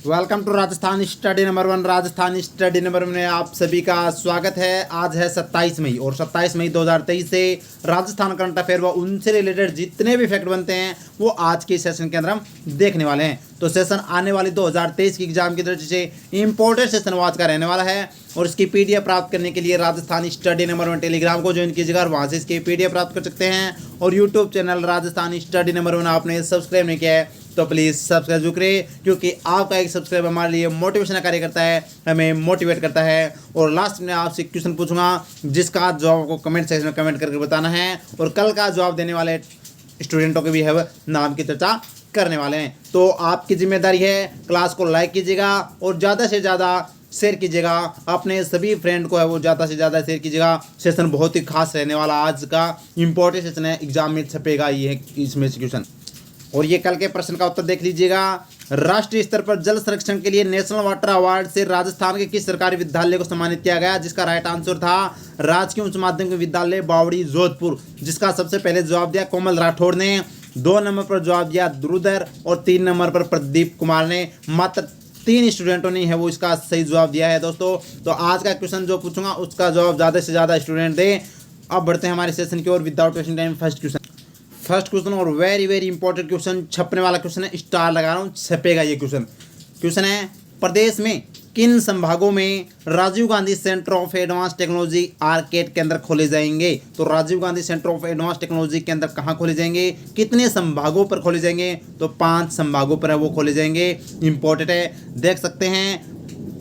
Welcome to Rajasthan study number 1। Rajasthan study number 1 में आप सभी का स्वागत है। आज है 27 मई और 27 मई 2023 से राजस्थान करंट अफेयर व उनसे रिलेटेड जितने भी फैक्ट बनते हैं वो आज के सेशन के अंदर हम देखने वाले हैं। तो सेशन आने वाली 2023 की एग्जाम की दृष्टि से इंपॉर्टेंट सेशन वो आज का रहने वाला है और इसकी पीडीएफ प्राप्त करने के लिए राजस्थान स्टडी नंबर 1 टेलीग्राम को ज्वाइन कीजिएगा और वहाँ से इसकी पीडीएफ प्राप्त कर सकते हैं। और YouTube channel Rajasthan study number 1 आपने सब्सक्राइब नहीं किया है तो प्लीज़ सब्सक्राइब जरूर करें, क्योंकि आपका एक सब्सक्राइब हमारे लिए मोटिवेशन का कार्य करता है, हमें मोटिवेट करता है। और लास्ट में आपसे क्वेश्चन पूछूंगा जिसका जवाब आपको कमेंट सेक्शन में कमेंट करके बताना है और कल का जवाब देने वाले स्टूडेंटों के भी है नाम की चर्चा करने वाले हैं। तो आपकी जिम्मेदारी है क्लास को लाइक कीजिएगा और ज़्यादा से ज़्यादा शेयर कीजिएगा, अपने सभी फ्रेंड को है वो ज़्यादा से ज़्यादा शेयर कीजिएगा। सेशन बहुत ही खास रहने वाला आज का इंपॉर्टेंट सेशन है, एग्जाम में छपेगा ये इसमें से क्वेश्चन। और ये कल के प्रश्न का उत्तर देख लीजिएगा। राष्ट्रीय स्तर पर जल संरक्षण के लिए नेशनल वाटर अवार्ड से राजस्थान के किस सरकारी विद्यालय को सम्मानित किया गया? जिसका राइट आंसर था राजकीय उच्च माध्यमिक विद्यालय बावड़ी जोधपुर, जिसका सबसे पहले जवाब दिया कोमल राठौड़ ने, 2 नंबर पर जवाब दिया ध्रुधर और 3 नंबर पर प्रदीप कुमार ने। मात्र 3 स्टूडेंटों ने है वो इसका सही जवाब दिया है दोस्तों। तो आज का क्वेश्चन जो पूछूंगा उसका जवाब ज़्यादा से ज़्यादा स्टूडेंट दें। अब बढ़ते हैं हमारे सेशन की ओर without wasting time. First question और वेरी इंपॉर्टेंट क्वेश्चन, छपने वाला क्वेश्चन है, स्टार लगा रहा हूँ, छपेगा ये क्वेश्चन है प्रदेश में किन संभागों में Rajiv Gandhi centre of advance technology आर्केड केंद्र खोले जाएंगे? तो Rajiv Gandhi centre of advance technology केंद्र कहाँ खोले जाएंगे, कितने संभागों पर खोले जाएंगे? तो 5 संभागों पर है वो खोले जाएंगे। इंपॉर्टेंट है, देख सकते हैं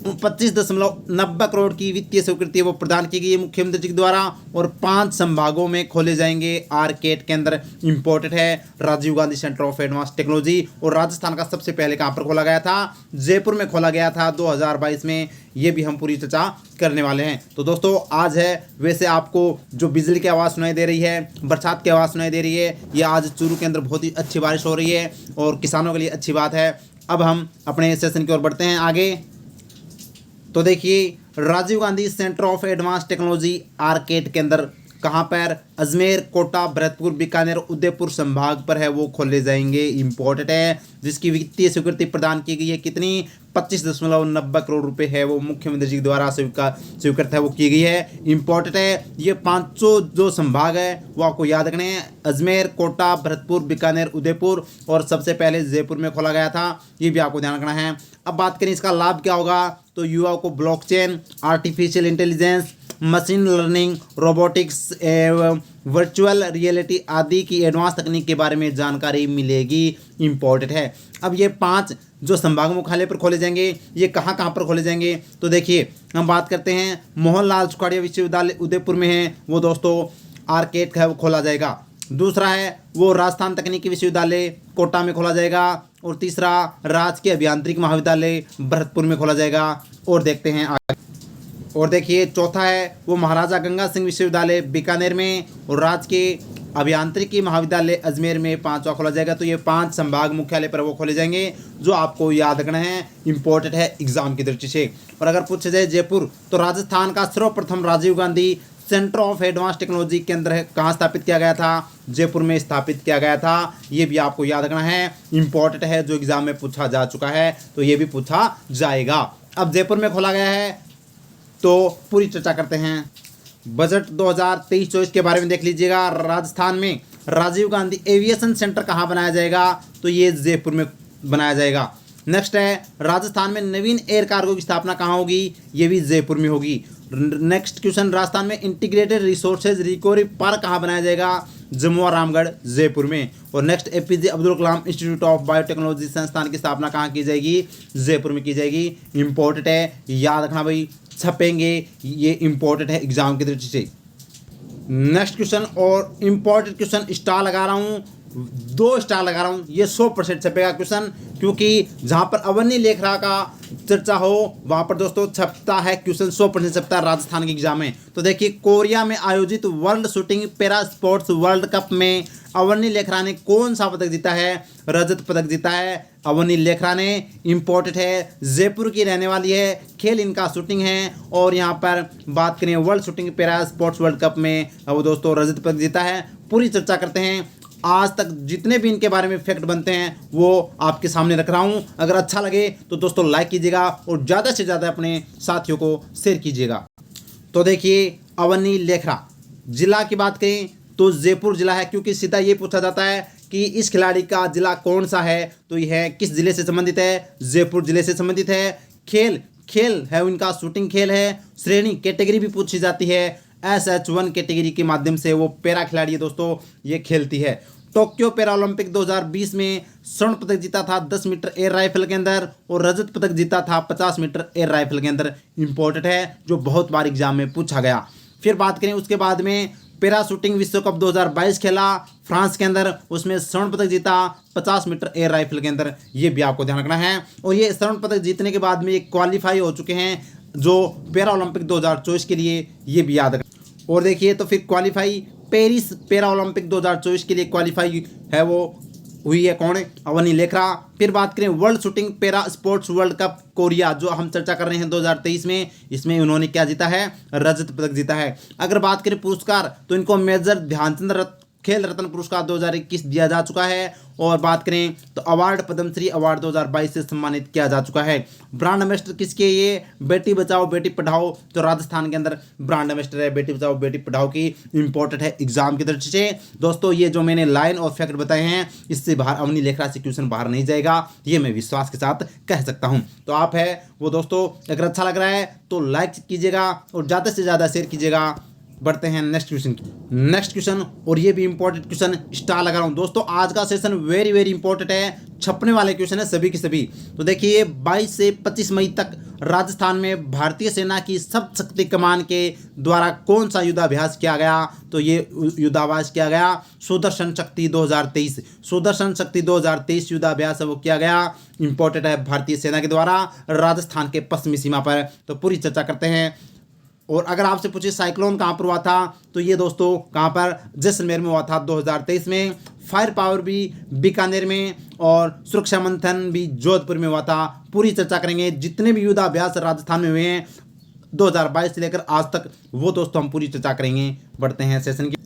25.90 करोड़ की वित्तीय स्वीकृति वो प्रदान की गई है मुख्यमंत्री जी के द्वारा और 5 संभागों में खोले जाएंगे आर्केड केंद्र। इंपॉर्टेंट है Rajiv Gandhi centre of advance technology. और राजस्थान का सबसे पहले कहाँ पर खोला गया था? जयपुर में खोला गया था 2022 में। ये भी हम पूरी चर्चा करने वाले हैं। तो दोस्तों आज है, वैसे आपको जो बिजली की आवाज़ सुनाई दे रही है, बरसात की आवाज़ सुनाई दे रही है, ये आज चूरू के अंदर बहुत ही अच्छी बारिश हो रही है और किसानों के लिए अच्छी बात है। अब हम अपने सेशन की ओर बढ़ते हैं आगे। तो देखिए Rajiv Gandhi centre of advance technology आर्केड केंद्र कहाँ पर? अजमेर, कोटा, भरतपुर, बीकानेर, उदयपुर संभाग पर है वो खोले जाएंगे। इंपॉर्टेंट है, जिसकी वित्तीय स्वीकृति प्रदान की गई है कितनी? 25.90 करोड़ रुपए है वो मुख्यमंत्री जी द्वारा स्वीकृत है वो की गई है। इंपॉर्टेंट है, ये 500 जो संभाग है वो आपको याद रखने हैं, अजमेर, कोटा, भरतपुर, बीकानेर, उदयपुर और सबसे पहले जयपुर में खोला गया था, ये भी आपको ध्यान रखना है। अब बात करें इसका लाभ क्या होगा, तो युवाओं को blockchain, artificial intelligence, machine learning, robotics एवं वर्चुअल रियलिटी आदि की एडवांस तकनीक के बारे में जानकारी मिलेगी। इंपॉर्टेंट है। अब ये 5 जो संभाग मुख्यालय पर खोले जाएंगे, ये कहाँ कहाँ पर खोले जाएंगे? तो देखिए हम बात करते हैं मोहनलाल सुखाड़िया विश्वविद्यालय उदयपुर में है वो दोस्तों आर्केड है वो खोला जाएगा। दूसरा है वो राजस्थान तकनीकी विश्वविद्यालय कोटा में खोला जाएगा और तीसरा राजकीय अभियांत्रिकी महाविद्यालय भरतपुर में खोला जाएगा। और देखते हैं आगे। और देखिए चौथा है वो महाराजा गंगा सिंह विश्वविद्यालय बीकानेर में और राजकीय अभियांत्रिकी महाविद्यालय अजमेर में 5वां खोला जाएगा। तो ये 5 संभाग मुख्यालय पर वो खोले जाएंगे जो आपको याद रखना है, इंपॉर्टेंट है एग्जाम की दृष्टि से। और अगर पूछा जाए जयपुर, तो राजस्थान का सर्वप्रथम Rajiv Gandhi centre of advance technology केंद्र है कहाँ स्थापित किया गया था? जयपुर में स्थापित किया गया था। ये भी आपको याद रखना है, इंपॉर्टेंट है, जो एग्जाम में पूछा जा चुका है तो ये भी पूछा जाएगा। अब जयपुर में खोला गया है तो पूरी चर्चा करते हैं। बजट 2023-24 के बारे में देख लीजिएगा। राजस्थान में राजीव गांधी एविएशन सेंटर कहाँ बनाया जाएगा? तो ये जयपुर में बनाया जाएगा। नेक्स्ट है राजस्थान में नवीन एयर कार्गो की स्थापना कहाँ होगी? ये भी जयपुर में होगी। नेक्स्ट क्वेश्चन, राजस्थान में इंटीग्रेटेड रिसोर्सेज रिकवरी पार्क कहाँ बनाया जाएगा? जम्मू और रामगढ़ जयपुर में। और next APJ Abdul Kalam institute of biotechnology संस्थान की स्थापना कहाँ की जाएगी? जयपुर में की जाएगी। इंपॉर्टेंट है, याद रखना भाई, छपेंगे, ये इंपॉर्टेंट है एग्जाम की दृष्टि से। नेक्स्ट क्वेश्चन और इंपॉर्टेंट क्वेश्चन, स्टार लगा रहा हूँ, 2 स्टार लगा रहा हूँ, ये 100% छपेगा क्वेश्चन, क्योंकि जहाँ पर अवनी लेखरा का चर्चा हो वहाँ पर दोस्तों छपता है क्वेश्चन, 100% छपता है राजस्थान के एग्जाम में। तो देखिए कोरिया में आयोजित world shooting para sports world cup में अवनी लेखरा ने कौन सा पदक जीता है? रजत पदक जीता है अवनी लेखरा ने। इंपॉर्टेंट है, जयपुर की रहने वाली है, खेल इनका शूटिंग है और यहाँ पर बात करें world shooting para sports world cup में वो दोस्तों रजत पदक जीता है। पूरी चर्चा करते हैं। आज तक जितने भी इनके बारे में फैक्ट बनते हैं वो आपके सामने रख रहा हूँ। अगर अच्छा लगे तो दोस्तों लाइक कीजिएगा और ज़्यादा से ज़्यादा अपने साथियों को शेयर कीजिएगा। तो देखिए, अवनी लेखरा जिला की बात करें तो जयपुर जिला है, क्योंकि सीधा ये पूछा जाता है कि इस खिलाड़ी का जिला कौन सा है, तो यह किस जिले से संबंधित है, जयपुर जिले से संबंधित है। खेल है उनका शूटिंग खेल है। श्रेणी कैटेगरी भी पूछी जाती है, SH1 कैटेगरी के माध्यम से वो पैरा खिलाड़ी है दोस्तों, ये खेलती है। टोक्यो पैरा ओलंपिक 2020 में स्वर्ण पदक जीता था 10 मीटर एयर राइफल के अंदर और रजत पदक जीता था 50 मीटर एयर राइफल के अंदर। इंपॉर्टेंट है, जो बहुत बार एग्जाम में पूछा गया। फिर बात करें उसके बाद में पैरा शूटिंग विश्व कप 2022 खेला फ्रांस के अंदर, उसमें स्वर्ण पदक जीता 50 मीटर एयर राइफल के अंदर, ये भी आपको ध्यान रखना है। और ये स्वर्ण पदक जीतने के बाद में ये क्वालिफाई हो चुके हैं जो पैरा ओलंपिक 2024 के लिए, ये भी याद रखना। और देखिए तो फिर क्वालिफाई पेरिस पैरा ओलंपिक 2024 के लिए क्वालिफाई है वो हुई है कौन, अवनी लेखरा। फिर बात करें world shooting para sports world cup Korea जो हम चर्चा कर रहे हैं 2023 में, इसमें उन्होंने क्या जीता है, रजत पदक जीता है। अगर बात करें पुरस्कार तो इनको मेजर ध्यानचंद खेल रत्न पुरस्कार 2021 दिया जा चुका है। और बात करें तो अवार्ड पद्मश्री अवार्ड 2022 से सम्मानित किया जा चुका है। ब्रांड एम्बेसडर किसके, ये बेटी बचाओ बेटी पढ़ाओ, तो राजस्थान के अंदर ब्रांड एम्बेसडर है बेटी बचाओ बेटी पढ़ाओ की। इंपॉर्टेंट है एग्जाम की दृष्टि से दोस्तों। ये जो मैंने लाइन और फैक्ट बताए हैं, इससे बाहर अवनी लेखरा से क्वेश्चन बाहर नहीं जाएगा, ये मैं विश्वास के साथ कह सकता हूँ। तो आप है वो दोस्तों, अगर अच्छा लग रहा है तो लाइक कीजिएगा और ज़्यादा से ज़्यादा शेयर कीजिएगा। बढ़ते हैं नेक्स्ट क्वेश्चन और ये भी इंपॉर्टेंट क्वेश्चन स्टार लगा रहा हूँ दोस्तों। आज का सेशन वेरी वेरी इंपॉर्टेंट है, छपने वाले क्वेश्चन है सभी के सभी। तो देखिए 22 से 25 मई तक राजस्थान में भारतीय सेना की सब शक्ति कमान के द्वारा कौन सा युद्धाभ्यास किया गया, तो ये युद्धाभ्यास किया गया सुदर्शन शक्ति 2023। सुदर्शन शक्ति 2023 युद्धाभ्यास वो किया गया, इंपॉर्टेंट है, भारतीय सेना के द्वारा राजस्थान के पश्चिमी सीमा पर। तो पूरी चर्चा करते हैं। और अगर आपसे पूछे साइक्लोन कहाँ पर हुआ था, तो ये दोस्तों कहाँ पर, जैसलमेर में हुआ था 2023 में। फायर पावर भी बीकानेर में और सुरक्षा मंथन भी जोधपुर में हुआ था। पूरी चर्चा करेंगे जितने भी युद्धाभ्यास राजस्थान में हुए हैं 2022 से लेकर आज तक, वो दोस्तों हम पूरी चर्चा करेंगे। बढ़ते हैं सेशन की।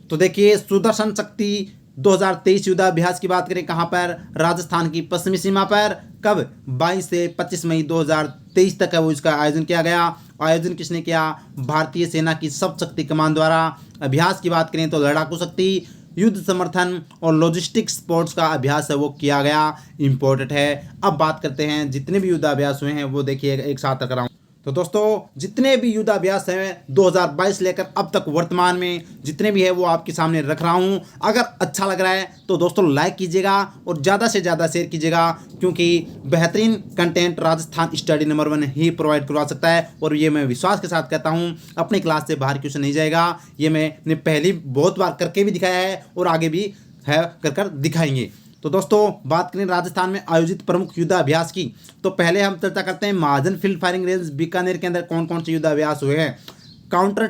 तो देखिए सुदर्शन शक्ति 2023 युद्धाभ्यास की बात करें कहाँ पर, राजस्थान की पश्चिमी सीमा पर। कब, 22 से 25 मई 2023 तक है वो इसका आयोजन किया गया। आयोजन किसने किया, भारतीय सेना की सब शक्ति कमान द्वारा। अभ्यास की बात करें तो लड़ाकू शक्ति, युद्ध समर्थन और लॉजिस्टिक्स स्पोर्ट्स का अभ्यास है वो किया गया, इंपॉर्टेंट है। अब बात करते हैं जितने भी युद्धाभ्यास हुए हैं वो देखिए एक साथ रख रहा हूँ। तो दोस्तों जितने भी युद्धाभ्यास हैं 2022 लेकर अब तक वर्तमान में जितने भी है वो आपके सामने रख रहा हूं। अगर अच्छा लग रहा है तो दोस्तों लाइक कीजिएगा और ज़्यादा से ज़्यादा शेयर कीजिएगा, क्योंकि बेहतरीन कंटेंट राजस्थान स्टडी नंबर 1 ही प्रोवाइड करवा सकता है। और ये मैं विश्वास के साथ कहता हूँ, अपनी क्लास से बाहर क्वेश्चन नहीं जाएगा। ये मैंने पहले बहुत बार करके भी दिखाया है और आगे भी है कर दिखाएंगे। तो दोस्तों बात करें राजस्थान में आयोजित प्रमुख युद्धाभ्यास की, तो पहले हम चर्चा करते हैं महाजन फील्ड फायरिंग रेंज बीकानेर के अंदर कौन कौन से युद्धाभ्यास हुए हैं। काउंटर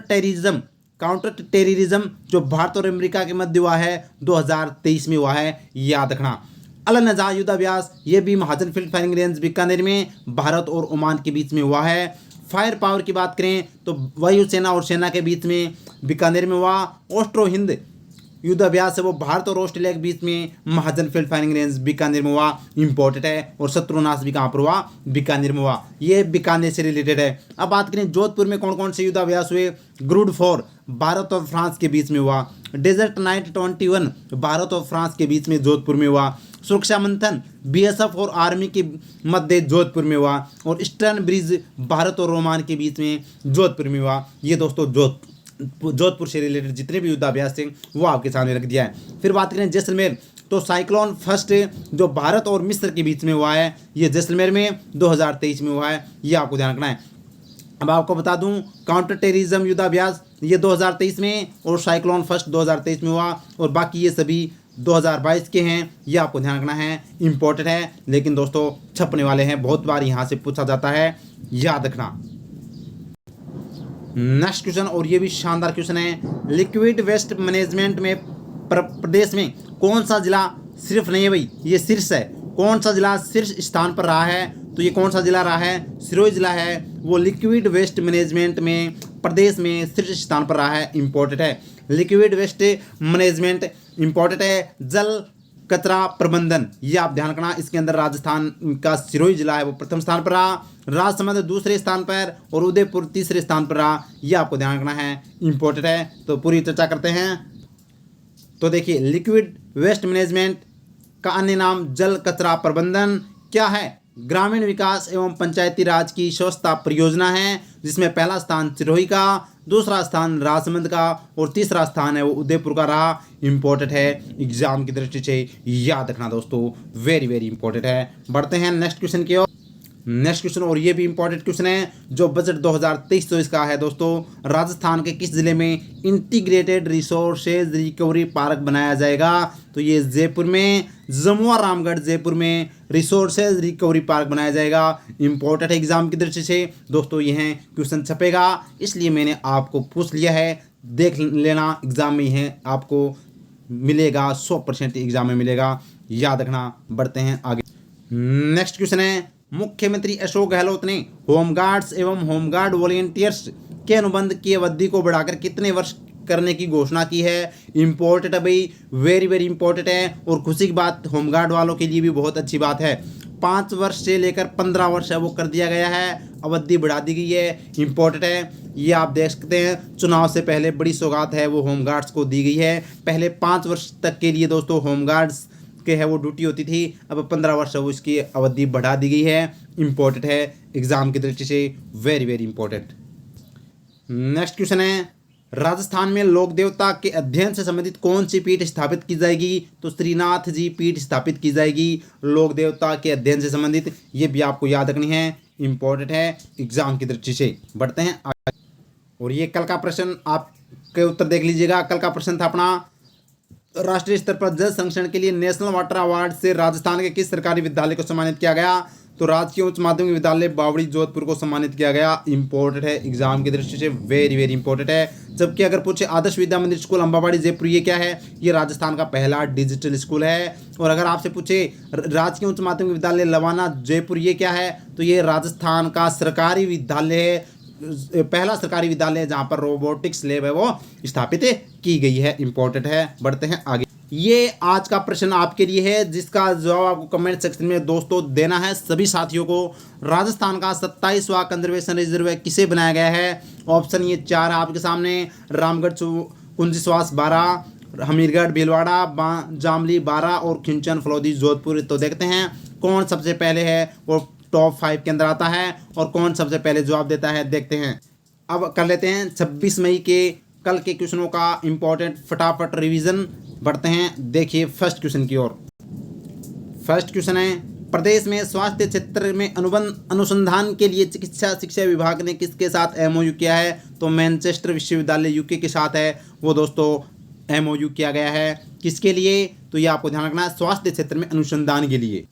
टेररिज्म जो भारत और अमेरिका के मध्य हुआ है 2023 में हुआ है, याद रखना। अल नज़ा युद्धाभ्यास ये भी महाजन फील्ड फायरिंग रेंज बीकानेर में भारत और ओमान के बीच में हुआ है। फायर पावर की बात करें तो वायुसेना और सेना के बीच में बीकानेर में हुआ। ऑस्ट्रो हिंद युद्धाभ्यास है वो भारत और ऑस्ट्रेलिया के बीच में महाजन फील्ड फायरिंग रेंज बीकानेर में हुआ, इंपॉर्टेंट है। और शत्रुनाश भी कहाँ पर हुआ, बीकानेर में हुआ, ये बीकानेर से रिलेटेड है। अब बात करें जोधपुर में कौन कौन से युद्धाभ्यास हुए, ग्रुड 4 भारत और फ्रांस के बीच में हुआ। डेजर्ट नाइट 21 भारत और फ्रांस के बीच में जोधपुर में हुआ। सुरक्षा मंथन BSF और आर्मी के मध्य जोधपुर में हुआ। और ईस्टर्न ब्रिज भारत और ओमान के बीच में जोधपुर में हुआ। ये दोस्तों जोधपुर से रिलेटेड जितने भी युद्धाभ्यास थे वो आपके सामने रख दिया है। फिर बात करें जैसलमेर, तो साइक्लोन फर्स्ट जो भारत और मिस्र के बीच में हुआ है, ये जैसलमेर में 2023 में हुआ है, ये आपको ध्यान रखना है। अब आपको बता दूं काउंटर टेररिज्म युद्धाभ्यास ये 2023 में और साइक्लोन फर्स्ट 2023 में हुआ, और बाकी ये सभी 2022 के हैं, ये आपको ध्यान रखना है, इंपॉर्टेंट है। लेकिन दोस्तों छपने वाले हैं, बहुत बार यहाँ से पूछा जाता है, याद रखना। नेक्स्ट क्वेश्चन और ये भी शानदार क्वेश्चन है, लिक्विड वेस्ट मैनेजमेंट में प्रदेश में कौन सा जिला सिर्फ नहीं है भाई, ये शीर्ष है, कौन सा जिला शीर्ष स्थान पर रहा है, तो ये कौन सा जिला रहा है, सिरोही जिला है वो लिक्विड वेस्ट मैनेजमेंट में प्रदेश में शीर्ष स्थान पर रहा है, इंपॉर्टेंट है। लिक्विड वेस्ट मैनेजमेंट इंपॉर्टेंट है जल कचरा प्रबंधन, ये आप ध्यान रखना। इसके अंदर राजस्थान का सिरोही जिला है वो प्रथम स्थान पर रहा, राजसमंद दूसरे स्थान पर और उदयपुर तीसरे स्थान पर रहा, ये आपको ध्यान रखना है, इंपॉर्टेंट है। तो पूरी चर्चा करते हैं। तो देखिए, लिक्विड वेस्ट मैनेजमेंट का अन्य नाम जल कचरा प्रबंधन क्या है? ग्रामीण विकास एवं पंचायती राज की स्वच्छता परियोजना है, जिसमें पहला स्थान सिरोही का, दूसरा स्थान राजसमंद का और तीसरा स्थान है वो उदयपुर का रहा। इंपॉर्टेंट है, एग्जाम की दृष्टि से याद रखना दोस्तों, वेरी वेरी इंपॉर्टेंट है। बढ़ते हैं नेक्स्ट क्वेश्चन की ओर। नेक्स्ट क्वेश्चन, और ये भी इंपॉर्टेंट क्वेश्चन है, जो बजट 2023-24 का है दोस्तों। राजस्थान के किस जिले में इंटीग्रेटेड रिसोर्सेज रिकवरी पार्क बनाया जाएगा? तो ये जयपुर में, जमुआ रामगढ़ जयपुर में रिसोर्सेज रिकवरी पार्क बनाया जाएगा। इंपॉर्टेंट है एग्जाम की दृष्टि से दोस्तों, यह क्वेश्चन छपेगा, इसलिए मैंने आपको पूछ लिया है, देख लेना, एग्जाम में यह आपको मिलेगा, 100% एग्जाम में मिलेगा, याद रखना। बढ़ते हैं आगे। नेक्स्ट क्वेश्चन है, मुख्यमंत्री अशोक गहलोत ने होमगार्ड्स एवं होमगार्ड वॉलंटियर्स के अनुबंध की अवधि को बढ़ाकर कितने वर्ष करने की घोषणा की है? इंपॉर्टेंट है भाई, वेरी वेरी इंपॉर्टेंट है। और खुशी की बात होमगार्ड वालों के लिए भी बहुत अच्छी बात है, 5 वर्ष से लेकर 15 वर्ष है वो कर दिया गया है, अवधि बढ़ा दी गई है। इंपॉर्टेंट है, ये आप देख सकते हैं, चुनाव से पहले बड़ी सौगात है वो होमगार्ड्स को दी गई है। पहले 5 वर्ष तक के लिए दोस्तों होमगार्ड्स के है वो ड्यूटी होती थी, अब 15 वर्ष वो इसकी अवधि बढ़ा दी गई है। इंपॉर्टेंट है एग्जाम की दृष्टि से, very very important. Next question है, राजस्थान में लोक देवता के अध्ययन से संबंधित कौन सी पीठ स्थापित की जाएगी? तो श्रीनाथ जी पीठ स्थापित की जाएगी लोक देवता के अध्ययन से संबंधित, ये भी आपको याद रखनी है, इंपॉर्टेंट है एग्जाम की दृष्टि से। बढ़ते हैं आगे। और ये कल का प्रश्न आपके उत्तर देख लीजिएगा। कल का प्रश्न था अपना, राष्ट्रीय स्तर पर जल संरक्षण के लिए नेशनल वाटर अवार्ड से राजस्थान के किस सरकारी विद्यालय को सम्मानित किया गया? तो राजकीय उच्च माध्यमिक विद्यालय बावड़ी जोधपुर को सम्मानित किया गया। इंपॉर्टेंट है एग्जाम की दृष्टि से, वेरी वेरी इंपॉर्टेंट है। जबकि अगर पूछे आदर्श विद्या मंदिर स्कूल अम्बावाड़ी जयपुर, ये क्या है? ये राजस्थान का पहला डिजिटल स्कूल है। और अगर आपसे पूछे राजकीय उच्च माध्यमिक विद्यालय लवाना जयपुर, ये क्या है? तो ये राजस्थान का सरकारी विद्यालय है, पहला सरकारी विद्यालय जहां पर रोबोटिक्स लैब है वो स्थापित की गई है। इंपॉर्टेंट है। बढ़ते हैं आगे। ये आज का प्रश्न आपके लिए है, जिसका जवाब आपको कमेंट सेक्शन में दोस्तों देना है सभी साथियों को। राजस्थान का 27वां कंजर्वेशन रिजर्व किसे बनाया गया है? ऑप्शन ये 4 है आपके सामने, रामगढ़ कुंजस्वास 12, हमीरगढ़ भीलवाड़ा, जामली 12 और खिंचन फलौदी जोधपुर। तो देखते हैं कौन सबसे पहले है वो टॉप 5 के अंदर आता है और कौन सबसे पहले जवाब देता है, देखते हैं। अब कर लेते हैं 26 मई के कल के क्वेश्चनों का इंपॉर्टेंट फटाफट रिवीजन। बढ़ते हैं, देखिए फर्स्ट क्वेश्चन की ओर। फर्स्ट क्वेश्चन है, प्रदेश में स्वास्थ्य क्षेत्र में अनुबंध अनुसंधान के लिए चिकित्सा शिक्षा विभाग ने किसके साथ एमओयू किया है? तो मैनचेस्टर विश्वविद्यालय यूके के साथ है वो दोस्तों एमओयू किया गया है। किसके लिए? तो ये आपको ध्यान रखना है, स्वास्थ्य क्षेत्र में अनुसंधान के लिए।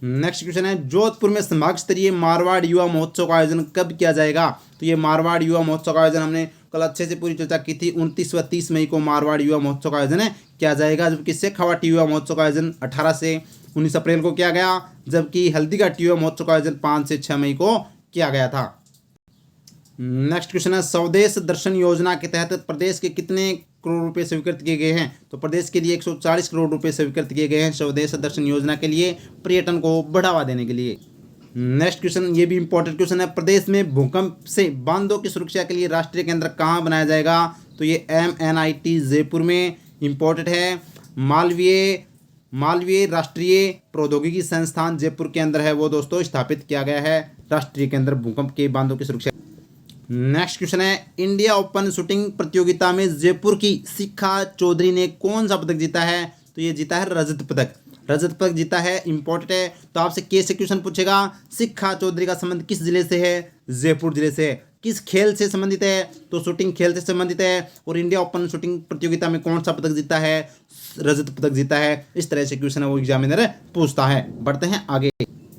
नेक्स्ट क्वेश्चन है, जोधपुर में संभाग स्तरीय मारवाड़ युवा महोत्सव का आयोजन कब किया जाएगा? तो ये मारवाड़ युवा महोत्सव का आयोजन हमने कल अच्छे से पूरी चर्चा की थी, 29 व 30 मई को मारवाड़ युवा महोत्सव का आयोजन किया जाएगा। जबकि शेखावाटी युवा महोत्सव का आयोजन 18 से 19 अप्रैल को किया गया, जबकि हल्दीघाटी युवा महोत्सव का आयोजन 5 से 6 मई को किया गया था। नेक्स्ट क्वेश्चन है, स्वदेश दर्शन योजना के तहत प्रदेश के कितने करोड़ रुपए स्वीकृत किए गए हैं? तो प्रदेश के लिए 140 करोड़ रुपए स्वीकृत किए गए हैं स्वदेश दर्शन योजना के लिए, पर्यटन को बढ़ावा देने के लिए। नेक्स्ट क्वेश्चन, ये भी इंपॉर्टेंट क्वेश्चन है, प्रदेश में भूकंप से बांधों की सुरक्षा के लिए राष्ट्रीय केंद्र कहाँ बनाया जाएगा? तो ये MNIT जयपुर में। इंपॉर्टेंट है, मालवीय राष्ट्रीय प्रौद्योगिकी संस्थान जयपुर के अंदर है वो दोस्तों स्थापित किया गया है राष्ट्रीय केंद्र भूकंप के बांधों की सुरक्षा। नेक्स्ट क्वेश्चन है, इंडिया ओपन शूटिंग प्रतियोगिता में जयपुर की शिखा चौधरी ने कौन सा पदक जीता है? तो ये जीता है रजत पदक, रजत पदक जीता है। इंपॉर्टेंट है, तो आपसे कैसे क्वेश्चन पूछेगा, शिखा चौधरी का संबंध किस जिले से है? जयपुर जिले से। किस खेल से संबंधित है? तो शूटिंग खेल से संबंधित है। और इंडिया ओपन शूटिंग प्रतियोगिता में कौन सा पदक जीता है? रजत पदक जीता है। इस तरह से क्वेश्चन है वो एग्जामिनर पूछता है। बढ़ते हैं आगे।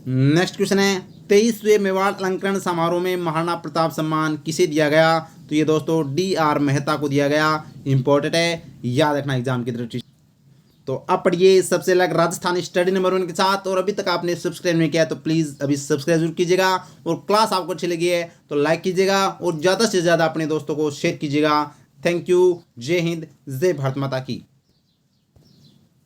नेक्स्ट क्वेश्चन है, 23वें मेवाड़ अलंकरण समारोह में महाराणा प्रताप सम्मान किसे दिया गया? तो ये दोस्तों DR मेहता को दिया गया। इंपॉर्टेंट है, याद रखना एग्जाम की दृष्टि। तो अब पढ़िए सबसे अलग राजस्थान स्टडी नंबर 1 के साथ। और अभी तक आपने सब्सक्राइब नहीं किया तो प्लीज़ अभी सब्सक्राइब जरूर कीजिएगा। और क्लास आपको अच्छी लगी है तो लाइक कीजिएगा और ज़्यादा से ज़्यादा अपने दोस्तों को शेयर कीजिएगा। Thank you. जय हिंद, जय भारत माता की।